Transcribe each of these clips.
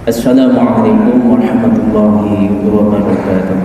Assalamualaikum warahmatullahi wabarakatuh.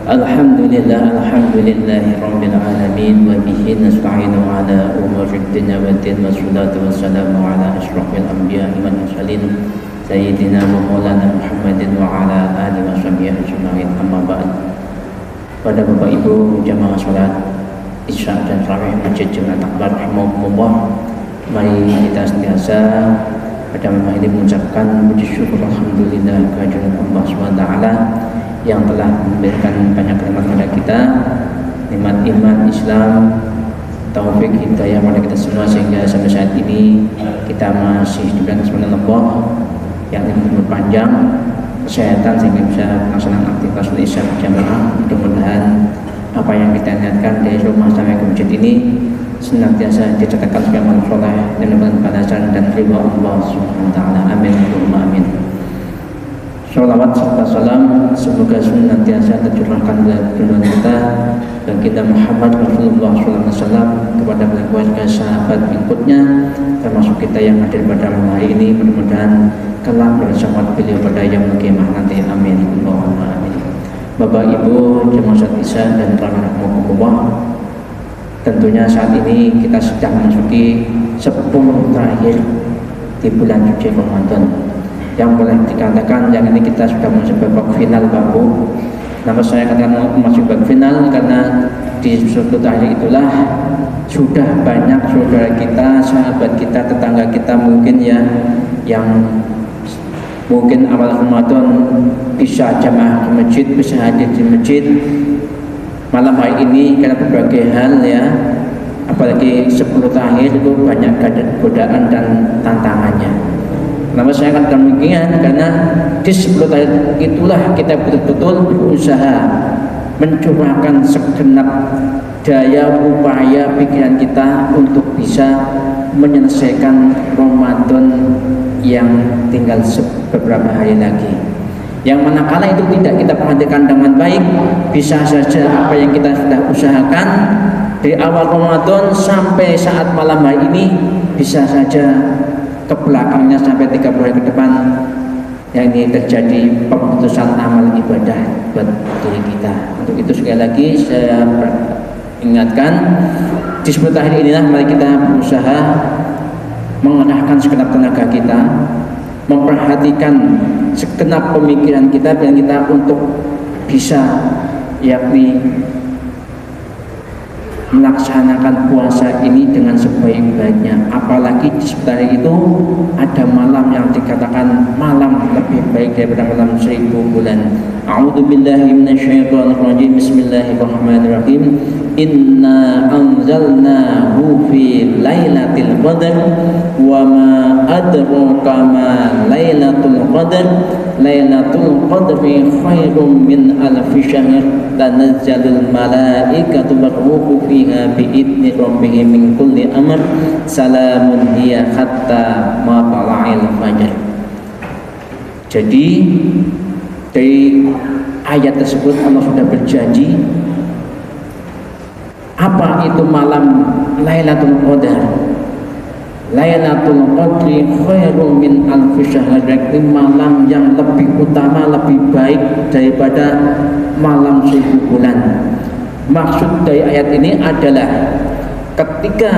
Alhamdulillahi rabbil alamin wa bihi nasta'inu ala umuri dunya waddin wassalatu wassalamu ala asyrafil anbiya'i wal mursalin sayyidina wa maulana Muhammadin wa ala alihi wa sahbihi ajma'in, amma ba'd. Pada Bapak Ibu jamaah salat Isya dan Tarawih Masjid Jumat Akbar rahimakumullah, mari kita sentiasa pada malam ini mengucapkan puji syukur alhamdulillah kehadirat Allah SWT yang telah memberikan banyak nikmat kepada kita, nikmat iman, Islam, taufik hidayah kepada kita semua, sehingga sampai saat ini kita masih diberikan kesempatan Allah yang umur panjang, kesehatan, sehingga bisa melaksanakan aktivitas Isya berjamaah. Mudah-mudahan apa yang kita niatkan dari rumah sampai ke masjid ini senantiasa dicatatkan sebagai amal soleh dan mendapatkan balasan dan ridha Allah Subhanahu wa taala. Amin Allahumma amin. Sholawat serta salam semoga senantiasa tercurahkan kepada junjungan kita baginda Muhammad Rasulullah SAW, kepada keluarga, sahabat, pengikutnya, termasuk kita yang hadir pada malam hari ini. Mudah-mudahan kelak bersama beliau pada yaumul qiyamah nanti. Amin Allahumma amin. Bapak Ibu jemaah salat Isya dan rahimakumullah, tentunya saat ini kita sedang memasuki 10 terakhir di bulan suci Ramadan, yang boleh dikatakan yang ini kita sudah masuk babak final babu. Kenapa saya katakan masuk babak final? Karena di 10 terakhir itulah sudah banyak saudara kita, sahabat kita, tetangga kita mungkin ya, yang mungkin awal Ramadan bisa jamaah ke masjid, bisa hadir di masjid. Malam hari ini karena berbagai hal ya, apalagi 10 terakhir itu banyak godaan dan tantangannya. Kenapa saya katakan demikian? Karena di 10 terakhir itulah kita betul-betul berusaha mencurahkan segenap daya, upaya, pikiran kita untuk bisa menyelesaikan Ramadan yang tinggal beberapa hari lagi. Yang manakala itu tidak kita perhatikan dengan baik, bisa saja apa yang kita sudah usahakan dari awal Ramadan sampai saat malam hari ini, bisa saja ke belakangnya sampai 30 hari ke depan, yang ini terjadi pemutusan amal ibadah buat diri kita. Untuk itu sekali lagi saya ingatkan, di 10 hari inilah mari kita berusaha mengerahkan segenap tenaga kita, memperhatikan segenap pemikiran kita dan kita untuk bisa yakni melaksanakan puasa ini dengan sebaik-baiknya. Apalagi di sebentar itu ada malam yang dikatakan malam lebih baik daripada malam 1000 bulan. A'udzubillahi minasyaitonirrajim. Bismillahirrahmanirrahim. Inna anzalnahu fi lailatul qadar wa ma adraka ma lailatul qadar. Lailatul qadri khairum min alfi syahr. Tanazzalul malaikatu war-ruhu fiha bi'idzni rabbihim min kulli amr. Salamun hiya hatta matla'il fajr. Jadi dari ayat tersebut Allah sudah berjanji apa itu malam Lailatul Qadar. Lailatul Qadri khairum min alfi syahr, ini malam yang lebih utama, lebih baik daripada malam 1000 bulan. Maksud dari ayat ini adalah ketika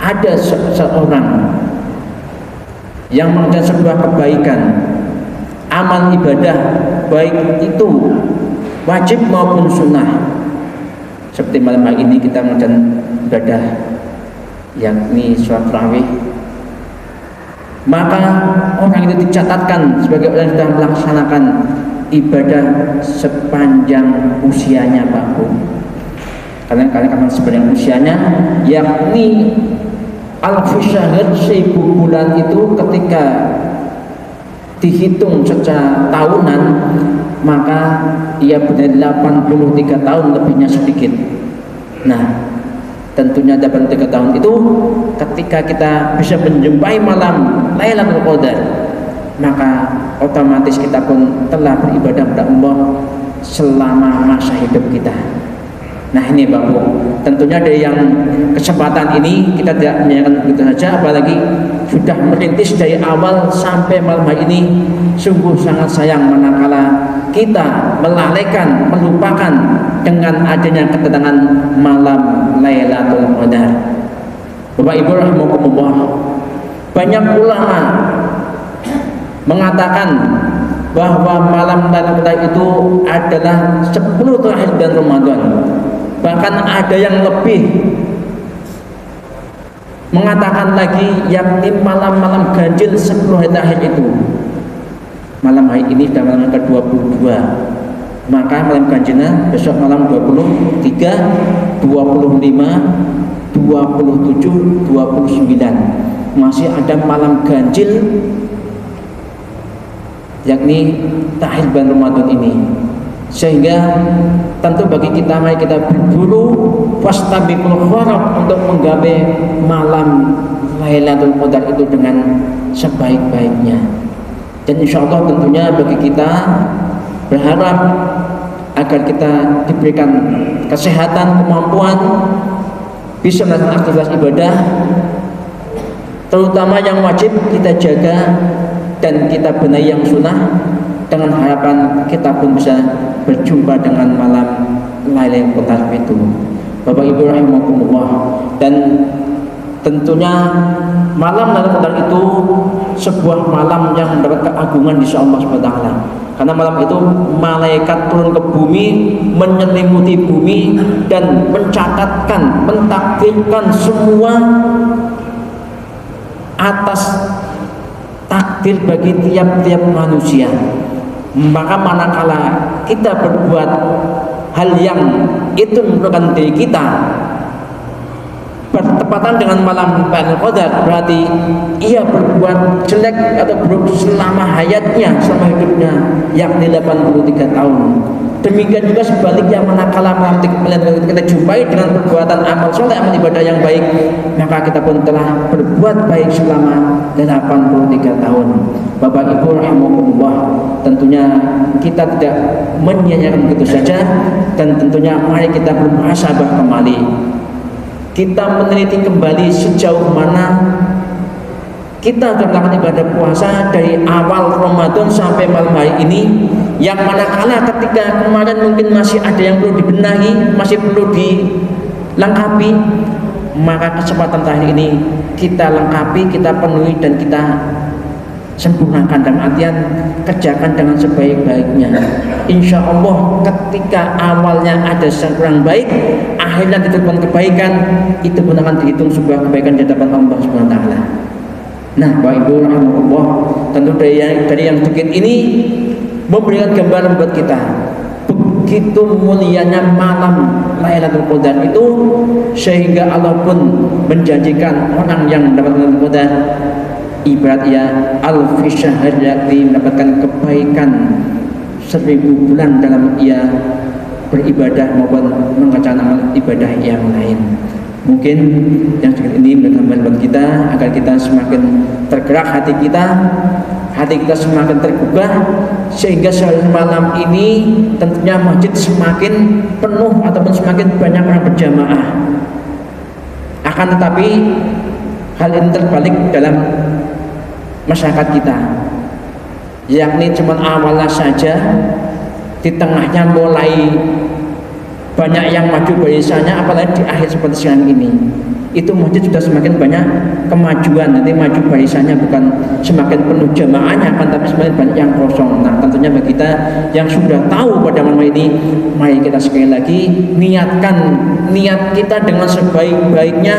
ada seseorang yang mengerjakan sebuah kebaikan, amal ibadah, baik itu wajib maupun sunnah, seperti malam hari ini kita mengerjakan ibadah yakni sholat tarawih, maka orang itu dicatatkan sebagai orang yang sudah melaksanakan ibadah sepanjang usianya, Pak Bu. Karena sepanjang usianya yakni alfu syahr, 1000 bulan itu ketika dihitung secara tahunan, maka ia benar 83 tahun lebihnya sedikit. Nah, tentunya 83 tahun itu ketika kita bisa menjumpai malam Lailatul Qadar, maka otomatis kita pun telah beribadah kepada Allah selama masa hidup kita. Nah ini Bapak Bu, tentunya dari yang kesempatan ini kita tidak menyanyikan begitu saja, apalagi sudah merintis dari awal sampai malam hari ini. Sungguh sangat sayang manakala kita melalaikan, melupakan dengan adanya kedatangan malam Lailatul Qadar. Bapak Ibu rahimakumullah, banyak ulama mengatakan bahwa malam Lailatul Qadar itu adalah 10 terakhir bulan Ramadan. Bahkan ada yang lebih mengatakan lagi yakni malam-malam ganjil 10 hari terakhir itu. Malam hari ini sudah malam ke-22, maka malam ganjilnya besok malam 23, 25, 27, 29. Masih ada malam ganjil yakni terakhir bulan Ramadan ini. Sehingga tentu bagi kita, mari kita berburu fastabiqul khairat untuk menggapai malam Lailatul Qadar itu dengan sebaik-baiknya. Dan insya Allah tentunya bagi kita berharap agar kita diberikan kesehatan, kemampuan bisa melakukan aktivitas ibadah, terutama yang wajib kita jaga dan kita benahi yang sunnah, dengan harapan kita pun bisa berjumpa dengan malam Lailatul Qadar itu. Bapak Ibu rahimakumullah, dan tentunya malam Lailatul Qadar itu sebuah malam yang mendapat keagungan di Allah Subhanahu wa taala. Karena malam itu malaikat turun ke bumi, menyelimuti bumi dan mencatatkan, mentakdirkan semua atas takdir bagi tiap-tiap manusia. Maka manakala kita berbuat hal yang itu merupakan diri kita bertepatan dengan malam Lailatul Qadar, berarti ia berbuat jelek atau buruk selama hayatnya, selama hidupnya, yakni 83 tahun. Demikian juga sebaliknya, manakala malam kita jumpai dengan perbuatan amal soleh, amal ibadah yang baik, maka kita pun telah berbuat baik selama 83 tahun. Bapak Ibu rahimakumullah, tentunya kita tidak menyia-nyiakan begitu saja, dan tentunya mari kita bermuhasabah kembali. Kita meneliti kembali sejauh mana kita sudah melakukan ibadah puasa dari awal Ramadan sampai malam hari ini, yang manakala ketika kemarin mungkin masih ada yang perlu dibenahi, masih perlu dilengkapi, maka kesempatan terakhir ini kita lengkapi, kita penuhi, dan kita sempurnakan, dalam artian kerjakan dengan sebaik-baiknya. Insya Allah ketika awalnya ada yang kurang baik, akhirnya ditemukan kebaikan, itu pun akan dihitung sebuah kebaikan di hadapan Allah Subhanahu wa taala. Nah, Bapak Ibu rahimahullah, tentu dari yang sedikit ini memberikan gambaran buat kita begitu mulianya malam Lailatul Qadar itu, sehingga Allah pun menjanjikan orang yang mendapat Lailatul Qadar ibarat ya alfi syahr, yakni mendapatkan kebaikan 1000 bulan dalam ia beribadah maupun mengerjakan amal ibadah yang lain. Mungkin yang sedikit ini menambah buat kita agar kita semakin tergerak hati kita semakin tergugah, sehingga malam ini tentunya masjid semakin penuh ataupun semakin banyak orang berjamaah. Akan tetapi hal ini terbalik dalam masyarakat kita, yakni cuma awalnya saja, di tengahnya mulai banyak yang maju barisannya, apalagi di akhir seperti sekarang ini, itu masjid sudah semakin banyak kemajuan. Nanti maju barisannya bukan semakin penuh jamaahnya, akan tapi semakin banyak yang kosong. Nah, tentunya bagi kita yang sudah tahu pada malam ini, mari kita sekali lagi niatkan niat kita dengan sebaik-baiknya,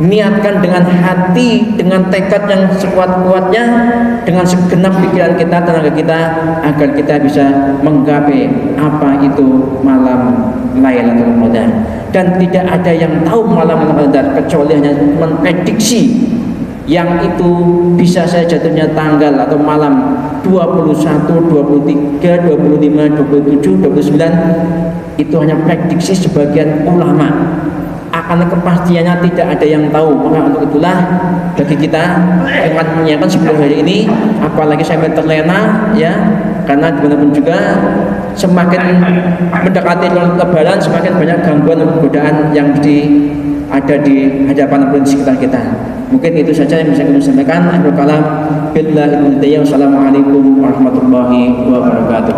niatkan dengan hati, dengan tekad yang sekuat-kuatnya, dengan segenap pikiran kita, tenaga kita, agar kita bisa menggapai apa itu malam Lailatul Qadar. Dan tidak ada yang tahu malam Lailatul Qadar kecuali hanya memprediksi yang itu bisa saya jatuhnya tanggal atau malam 21, 23, 25, 27, 29. Itu hanya prediksi sebagian ulama. Akan kepastiannya tidak ada yang tahu. Maka untuk itulah bagi kita dengan menyiapkan 10 hari ini, apalagi sampai terlena ya, karena dimanapun juga semakin mendekati Lebaran, semakin banyak gangguan dan godaan yang ada di hadapan di sekitar kita. Mungkin itu saja yang bisa kami sampaikan. Akhirul kalam, billahi taufiq. Wassalamualaikum warahmatullahi wabarakatuh.